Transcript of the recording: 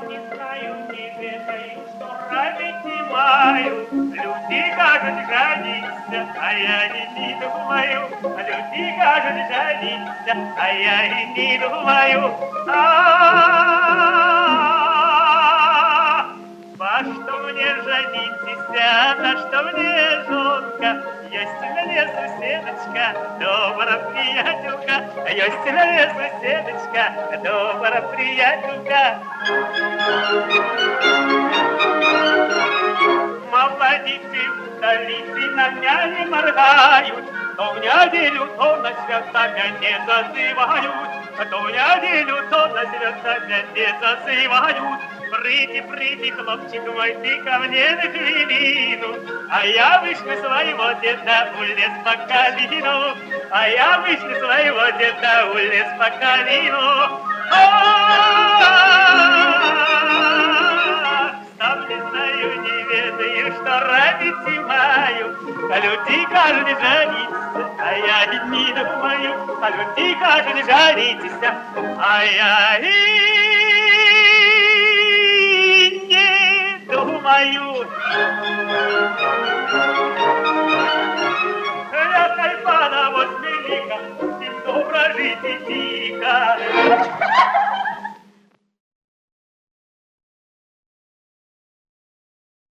Не знаю, не ведаю, что равить не маю. Люди кажут жениться, а я и не думаю. Люди кажут жениться, а я и не думаю. Во что мне женитесь, на что мне жонка? Есть у меня соседочка, добрая приятелька. Есть у меня соседочка, добрая приятелька. Молодицы в столице на меня не моргают, то в неделю, то на свято меня не зазывают, то в неделю, то на свято меня не зазывают. Приди, хлопчик мой, ты ко мне на хвилину, а я вышлю своего деда в лес по калину, а я вышлю своего деда в лес по калину. Сам не знаю, не ведаю, что равить и маю, а люди кажут жениться, а я не думаю, а люди кажут женитесь, а я и думаю. Я кайфана возьми лика, с ним добро жить и тихо.